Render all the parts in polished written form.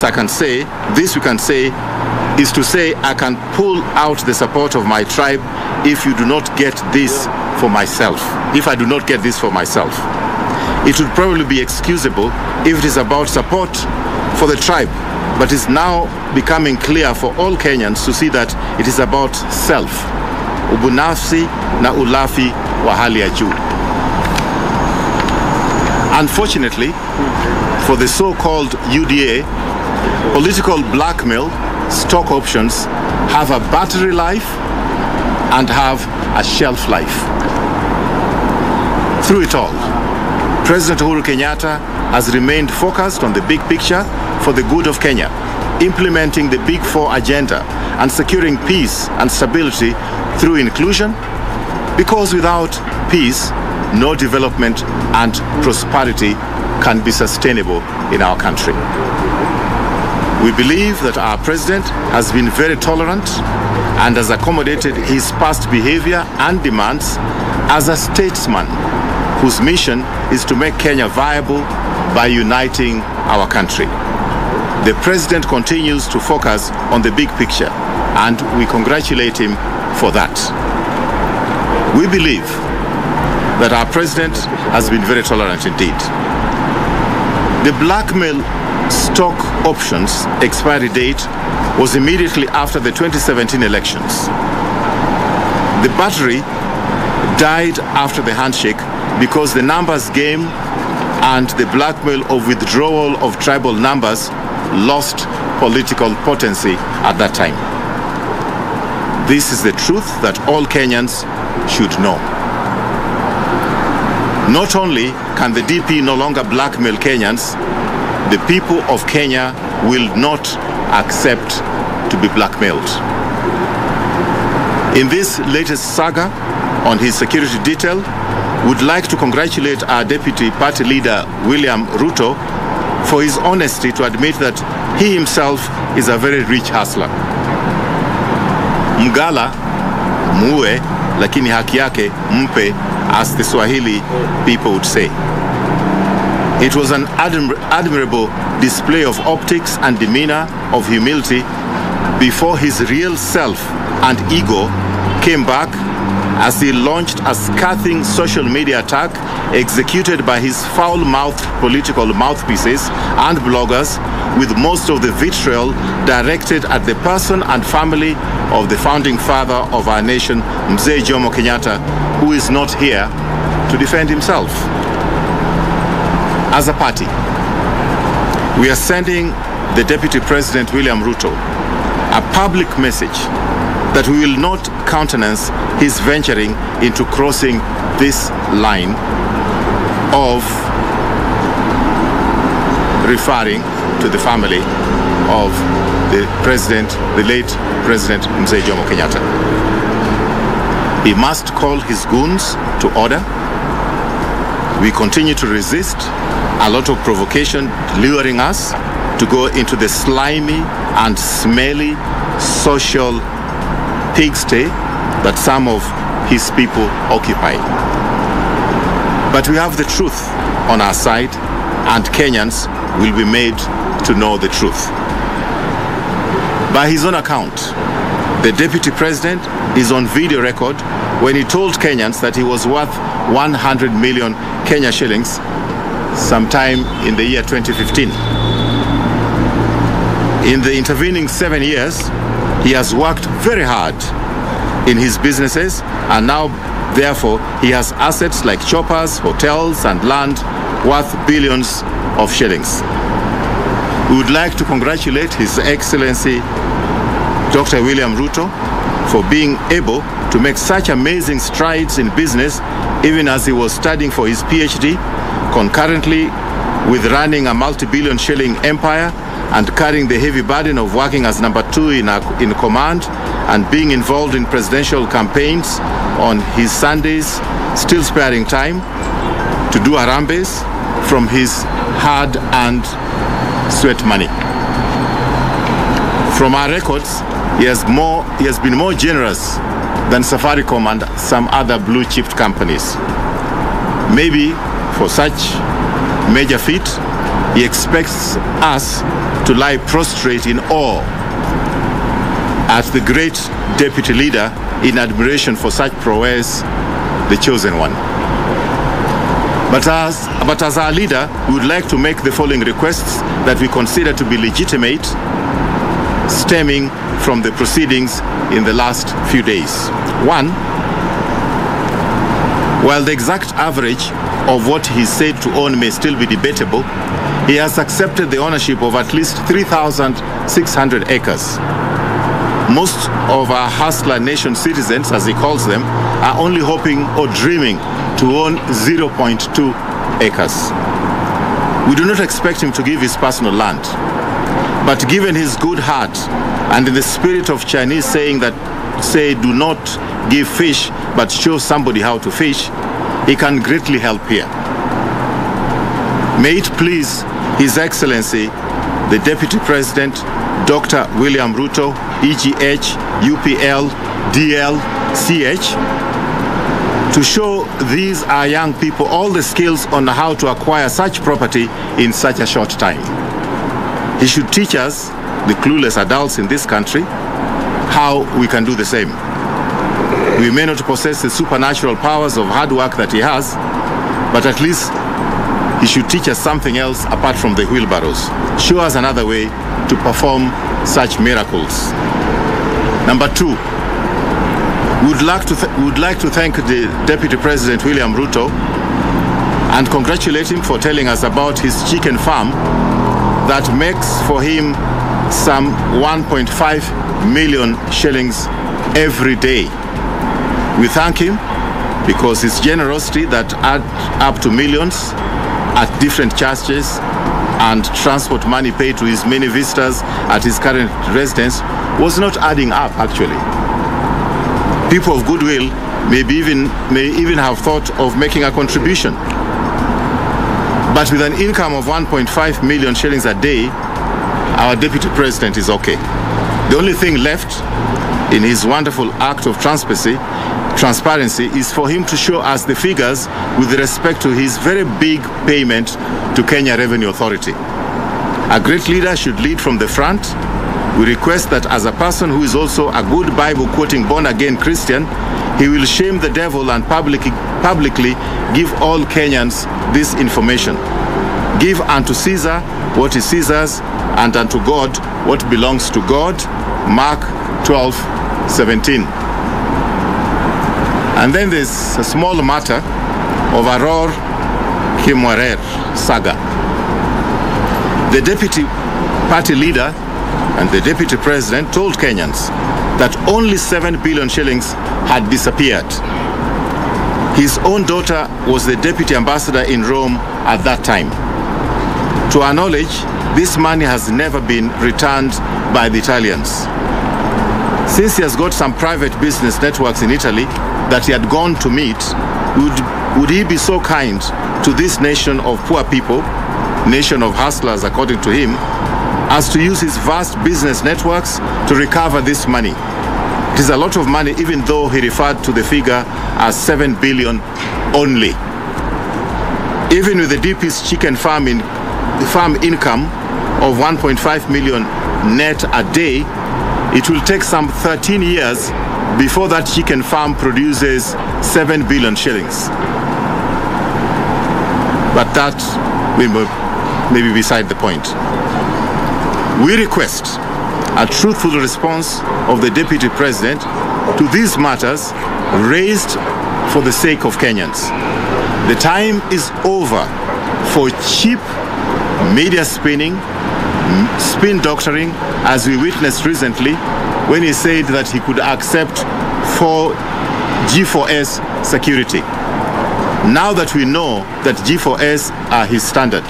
I can say, this we can say, is to say I can pull out the support of my tribe if you do not get this for myself. If I do not get this for myself. It would probably be excusable if it is about support for the tribe, but it's now becoming clear for all Kenyans to see that it is about self, ubinafsi na ulafi wa hali ya juu. Unfortunately, for the so-called UDA, political blackmail, stock options have a battery life and have a shelf life. Through it all, President Uhuru Kenyatta has remained focused on the big picture for the good of Kenya, implementing the Big Four agenda and securing peace and stability through inclusion, because without peace, no development and prosperity can be sustainable in our country. We believe that our president has been very tolerant and has accommodated his past behavior and demands as a statesman whose mission is to make Kenya viable by uniting our country. The president continues to focus on the big picture, and we congratulate him for that. We believe that our president has been very tolerant indeed. The blackmail stock options expiry date was immediately after the 2017 elections. The battery died after the handshake because the numbers game and the blackmail of withdrawal of tribal numbers lost political potency at that time. This is the truth that all Kenyans should know. Not only can the DP no longer blackmail Kenyans, the people of Kenya will not accept to be blackmailed. In this latest saga on his security detail, would like to congratulate our deputy party leader, William Ruto, for his honesty to admit that he himself is a very rich hustler. Mgala, muue, lakini haki yake mpe, as the Swahili people would say. It was an admirable display of optics and demeanor of humility before his real self and ego came back as he launched a scathing social media attack executed by his foul-mouthed political mouthpieces and bloggers, with most of the vitriol directed at the person and family of the founding father of our nation, Mzee Jomo Kenyatta, who is not here to defend himself. As a party, we are sending the Deputy President William Ruto a public message that we will not countenance his venturing into crossing this line of referring to the family of the president, the late President Mzee Jomo Kenyatta. He must call his goons to order. We continue to resist a lot of provocation luring us to go into the slimy and smelly social pigsty that some of his people occupy. But we have the truth on our side, and Kenyans will be made to know the truth. By his own account, the Deputy President is on video record when he told Kenyans that he was worth 100 million Kenya shillings sometime in the year 2015. In the intervening 7 years, he has worked very hard in his businesses, and now, therefore, he has assets like choppers, hotels, and land worth billions of shillings. We would like to congratulate His Excellency Dr. William Ruto for being able to make such amazing strides in business, even as he was studying for his PhD, concurrently with running a multi-billion shilling empire and carrying the heavy burden of working as number 2 in command and being involved in presidential campaigns on his Sundays, still sparing time to do harambes from his hard-earned sweat money. From our records, he has been more generous than Safaricom and some other blue-chip companies. Maybe for such major feat, he expects us to lie prostrate in awe at the great deputy leader in admiration for such prowess, the chosen one. But as our leader, we would like to make the following requests that we consider to be legitimate, stemming from the proceedings in the last few days. One, while the exact average of what he said to own may still be debatable, he has accepted the ownership of at least 3,600 acres. Most of our hustler nation citizens, as he calls them, are only hoping or dreaming to own 0.2 acres. We do not expect him to give his personal land, but given his good heart and in the spirit of Chinese saying that say do not give fish but show somebody how to fish, he can greatly help here. May it please His Excellency the Deputy President Dr. William Ruto, EGH, UPL, DL, CH, to show these our young people all the skills on how to acquire such property in such a short time. He should teach us, the clueless adults in this country, how we can do the same. We may not possess the supernatural powers of hard work that he has, but at least he should teach us something else apart from the wheelbarrows. Show us another way to perform such miracles. Number two, we would like to thank the Deputy President William Ruto and congratulate him for telling us about his chicken farm that makes for him some 1.5 million shillings every day. We thank him because his generosity that add up to millions at different charges and transport money paid to his many visitors at his current residence was not adding up actually. People of goodwill may even have thought of making a contribution. But with an income of 1.5 million shillings a day, our Deputy President is okay. The only thing left in his wonderful act of transparency is for him to show us the figures with respect to his very big payment to Kenya Revenue Authority. A great leader should lead from the front. We request that as a person who is also a good Bible-quoting born-again Christian, he will shame the devil and publicly give all Kenyans this information. Give unto Caesar what is Caesar's, and unto God what belongs to God. Mark 12:17. And then there's a small matter of Aurora Kimwarer saga. The deputy party leader and the deputy president told Kenyans that only 7 billion shillings had disappeared. His own daughter was the deputy ambassador in Rome at that time. To our knowledge, this money has never been returned by the Italians. Since he has got some private business networks in Italy that he had gone to meet, would he be so kind to this nation of poor people, nation of hustlers according to him, as to use his vast business networks to recover this money? It is a lot of money, even though he referred to the figure as 7 billion only. Even with the DP's chicken farm income of 1.5 million net a day, it will take some 13 years before that chicken farm produces 7 billion shillings. But that may be beside the point. We request a truthful response of the Deputy President to these matters raised for the sake of Kenyans. The time is over for cheap media spin doctoring, as we witnessed recently when he said that he could accept for G4S security. Now that we know that G4S are his standard,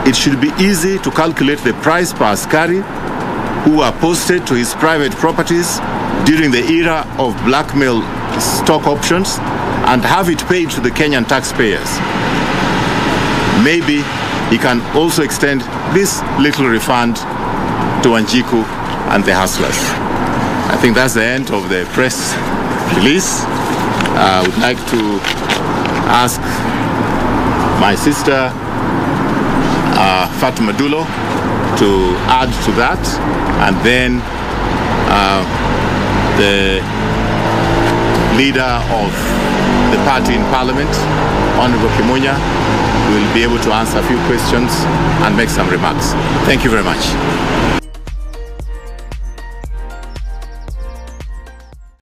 it should be easy to calculate the price per askari who are posted to his private properties during the era of blackmail stock options and have it paid to the Kenyan taxpayers. Maybe he can also extend this little refund to Wanjiku and the hustlers. I think that's the end of the press release. I would like to ask my sister Fatima Dulo to add to that, and then the leader of the party in Parliament, Honorable Kimunya, will be able to answer a few questions and make some remarks. Thank you very much.